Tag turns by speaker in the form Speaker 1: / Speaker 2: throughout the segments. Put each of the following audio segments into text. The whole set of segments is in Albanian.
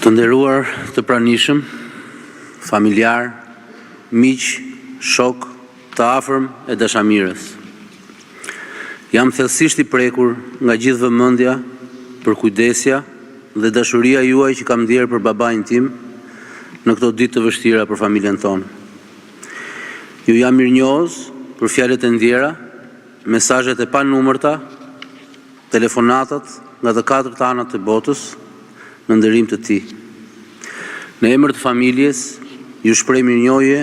Speaker 1: Të nderuar të pranishëm, familjar, miq, shok, të afërm e dashamirës. Jam thellësisht i prekur nga gjithë vëmendja për kujdesja dhe dashuria juaj që kam ndjerë për babain tim në këto ditë të vështira për familjen tonë. Ju jam mirënjohës për fjalët e ndjera, mesazhet e panumërta, telefonatat nga të katërt anët të botës në nderim të tij. Në emër të familjes, ju shpreh mirënjohje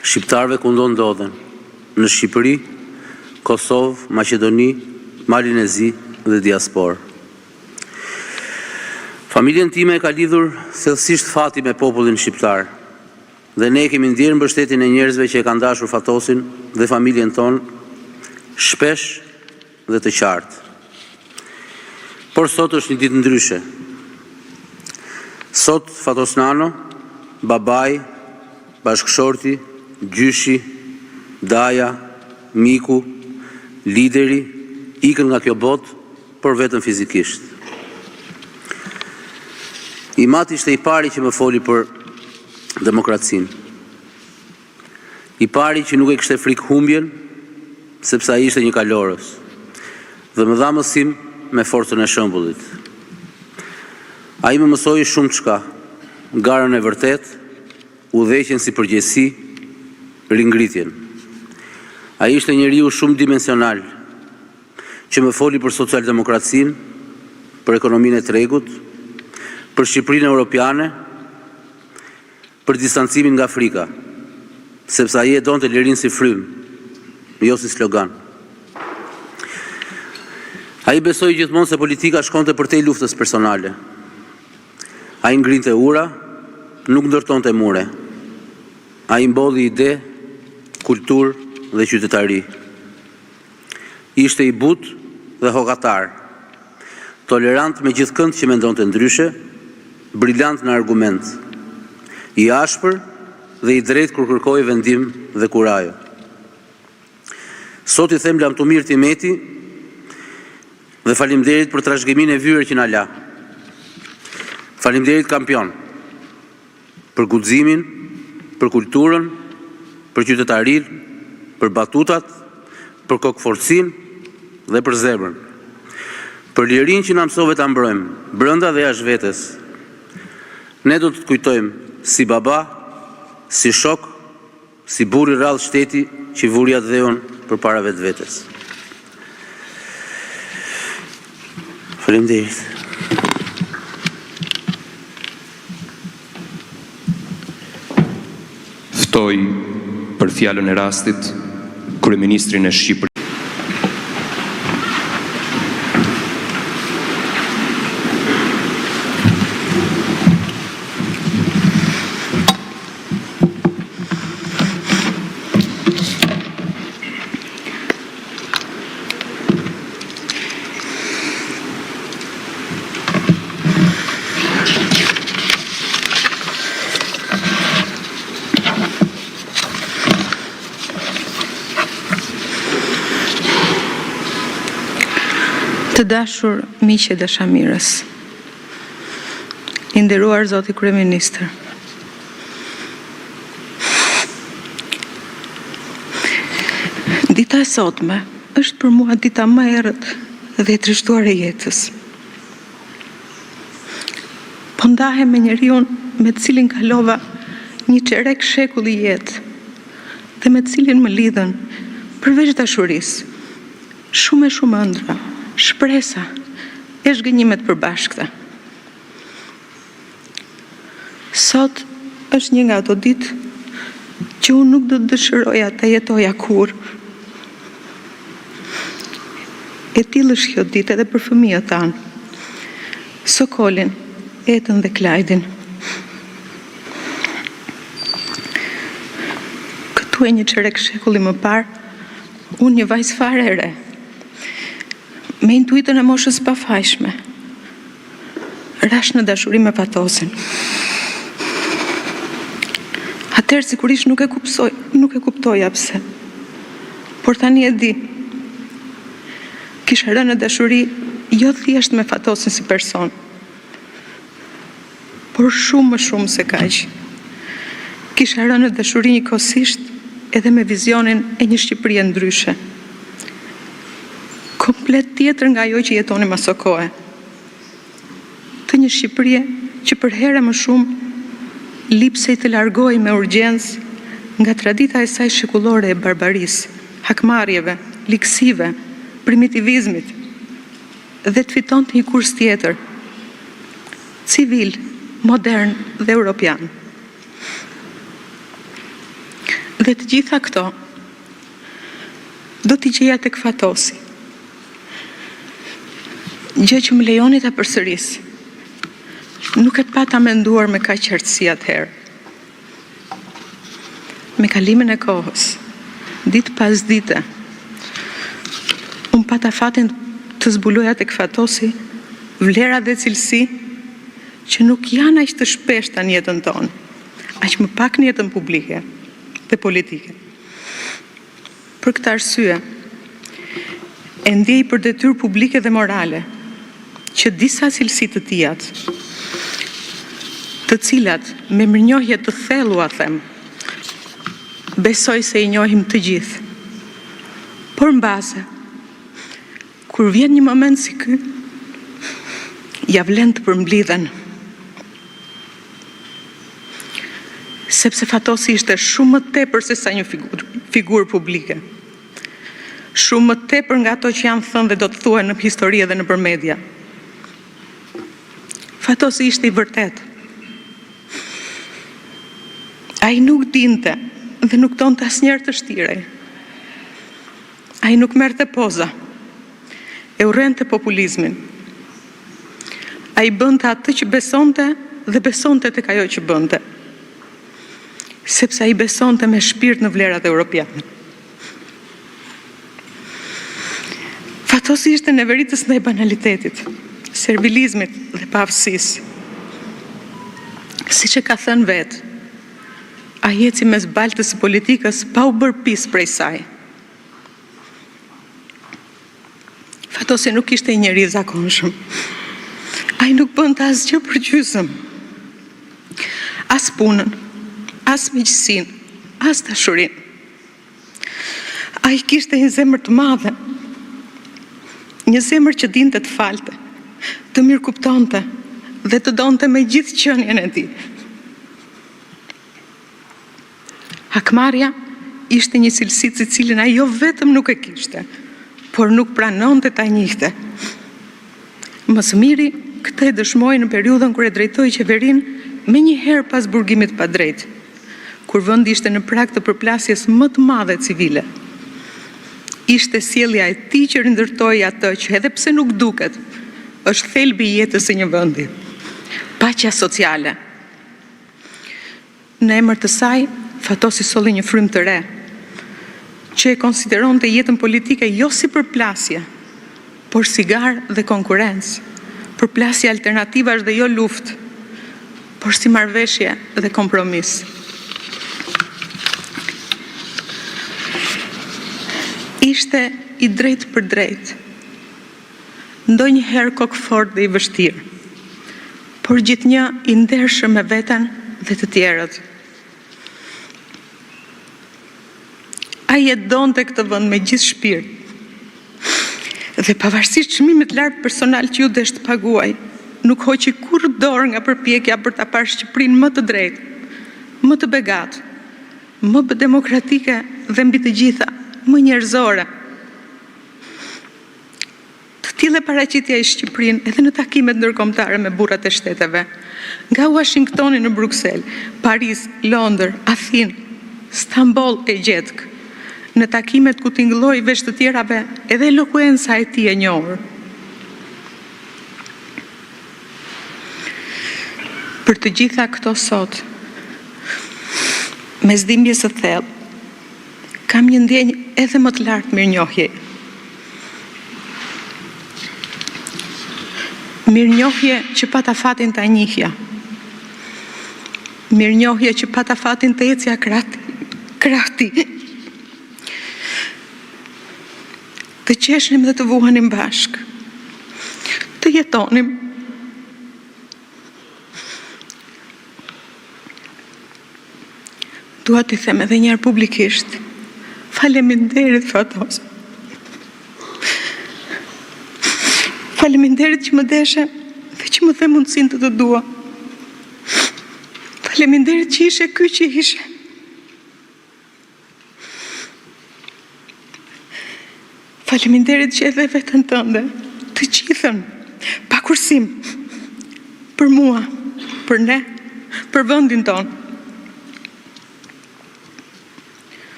Speaker 1: shqiptarëve ku ndodhen, në Shqipëri, Kosovë, Maqedoni, Malinezi dhe diasporë. Familjen time e ka lidhur thellësisht fati me popullin shqiptar, dhe ne kemi ndjerë mbështetjen e njerëzve që e kanë dashur fatosin dhe familjen tonë shpesh dhe të qartë. Por sot është një ditë ndryshe. Sot Fatos Nano, babai, bashkëshorti, gjyshi, daja, miku, lideri, ikën nga kjo botë, por vetëm fizikisht. Imati ishte i pari që më foli për demokracinë. I pari që nuk e kishte frikë humbjen, sepse ai ishte një kalorës, dhe më dha mësim me forcën e shëmbullit. Ai më mësoi shumë çka, garën e vërtet, udhëheqjen si përgjegjësi, ringritjen. Ai ishte njeriu shumë dimensional, që më foli për socialdemokracinë, për ekonominë e tregut, për Shqipërinë europiane, për distancimin nga Afrika, sepse ai e donte lirinë si frym, jo si slogan. Ai besoi gjithmonë se politika shkonte përtej luftës personale. Ai ngrinte ura, nuk ndërtonte mure. Ai mbodhi ide, kulturë dhe qytetari. Ishte i butë dhe hokatar, tolerant me gjithëkënd që mendonte ndryshe, brillant në argument, i ashpër dhe i drejtë kur kërkoi vendim dhe kurajo. Sot i them Lamtumir Timeti dhe faleminderit për trashëgiminë e vyer që na la. Faleminderit kampion për guximin, për kulturën, për qytetarinë, për batutat, për kokëforcinë dhe për zemrën. Për lirinë që na mësove ta mbrojmë, brenda dhe jashtë vetes. Ne do të të kujtojmë si baba, si shok, si burr i rrallë shteti që vuri atë dheun përpara vetvetes. Faleminderit.
Speaker 2: Ftoj për fjalën e rastit kryeministrin e Shqipërisë.
Speaker 3: Të dashur miqë e dashamirës, i nderuar zoti kryeministër. Dita e sotme është për mua dita më e errët dhe e trishtuar e jetës. Po ndahem me njeriu me të cilin kalova një çerek shekulli jetë dhe me të cilin më lidhen përveç dashurisë shumë e shumë ëndra, shpresa e zhgënjimet përbashkëta. Sot është një nga ato ditë që unë nuk do të dëshiroja të jetoja kur. E tillë është kjo ditë edhe për fëmijët tanë, Sokolin, Etën dhe Klajdin. Këtu e një çerek shekulli më parë, unë një vajzë fare e re, me intuitën e moshës pafajshme, rash në dashuri me Fatosin. Atëherë sigurisht nuk e kuptoja pse. Por tani e di. Kisha rënë në dashuri jo thjesht me Fatosin si person, por shumë më shumë se kaq. Kisha rënë në dashuri njëkohësisht edhe me vizionin e një Shqipërie ndryshe. Komplet tjetër nga ajo që jetonim aso kohe. Të një Shqipërie që për herë më shumë lipsej të largohej me urgjencë nga tradita e saj shekullore e barbarisë, hakmarrjeve, liksive, primitivizmit, dhe të fitonte një kurs tjetër, civil, modern dhe europian. Dhe të gjitha këto do t'i gjeja tek Fatosi. Gjë që më lejoni ta përsëris. Nuk e pata menduar me kaq qartësi atëherë. Me kalimin e kohës, ditë pas dite, unë pata fatin të zbuloja tek Fatosi vlera dhe cilësi që nuk janë aq të shpeshta në jetën tonë, aq më pak në jetën publike dhe politike. Për këtë arsye, e ndjej për detyrë publike dhe morale që disa cilësi të tijat, të cilat me mirënjohje të thellua them, besoj se i njohim të gjithë. Por mbase, kur vjen një moment si ky, ja vlen të përmblidhen. Sepse Fatosi ishte shumë më tepër se sa një figurë publike. Shumë më tepër nga ato që janë thënë dhe do të thuhen në histori dhe nëpër media. Fatosi ishte i vërtet. Ai nuk dinte dhe nuk donte asnjëherë të shtirej. Ai nuk merrte poza. E urrente populizmin. Ai bënte atë që besonte dhe besonte tek ajo që bënte. Sepse ai besonte me shpirt në vlerat europiane. Fatosi ishte neveritës ndaj banalitetit, servilizmit dhe paaftësisë. Siç e ka thënë vetë, ai eci mes baltës së politikës pa u bërë pis prej saj. Fatosi nuk ishte një njeri i zakonshëm. Ai nuk bënte asgjë për gjysmë. As punën, as miqësinë, as dashurinë. Ai kishte një zemër të madhe. Një zemër që dinte të falte, të mirë kuptonte dhe të donte me gjithë qenien e tij. Hakmarrja ishte një cilësi të cilën ai jo vetëm nuk e kishte, por nuk pranonte ta njihte. Më së miri, këtë e dëshmoi në periudhën kur e drejtoi qeverinë menjëherë pas burgimit pa drejt, kur vendi ishte në prag të përplasjes më të madhe civile. Ishte sjellja e tij që rindërtoi atë që edhe pse nuk duket, është thelbi i jetës së një vendi. Paqja sociale. Në emër të saj, Fatosi solli një frymë të re, që e konsideronte jetën politike jo si përplasje, por si garë dhe konkurrencë, përplasje alternativash dhe jo luftë, por si marrëveshje dhe kompromis. Ishte i drejt për drejt, ndonjëherë kokfort dhe i vështirë, por gjithnjë i ndershëm me veten dhe të tjerët. Ai e donte këtë vend me gjithë shpirt. Dhe pavarësisht çmimit lartë personal që ju desh të paguaj, nuk hoqi kurrë dorë nga përpjekja për ta parë Shqipërinë më të drejtë, më të begatë, më demokratike dhe mbi të gjitha, më njerëzore. Të tillë paraqitja i Shqipërinë edhe në takimet ndërkombëtare me burrat e shteteve, nga Washingtoni në Bruksel, Paris, Londër, Athinë, Stamboll e gjetk, në takimet ku tingëlloi veç të tjerave edhe elokuenca e tij e njohur. Për të gjitha këto sot, me zdimje së thellë, kam një ndjenjë edhe më të lartë mirënjohje. Mirënjohje që pata fatin ta njihja. Mirënjohje që pata fatin të ecja krahti. Të qeshnim dhe të vuhanim bashk. Të jetonim. Dua t'i them edhe njerë publikisht, faleminderit Fatos. Faleminderit që më deshe dhe që më the mundësin të dua. Faleminderit që ishe ky që ishe. Faleminderit që edhe vetën tënde, të gjithën, pa kursim, për mua, për ne, për vendin tonë.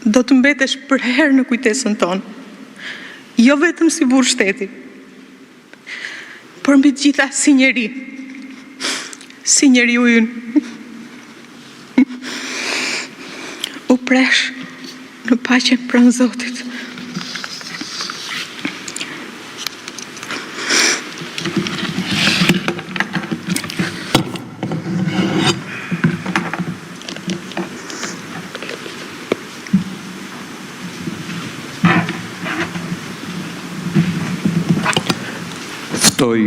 Speaker 3: Do të mbetesh për herë në kujtesën tonë, jo vetëm si burr shteti, por mbi të gjitha si njeri u ynë. U presh në paqen pranë Zotit.
Speaker 2: Ftoj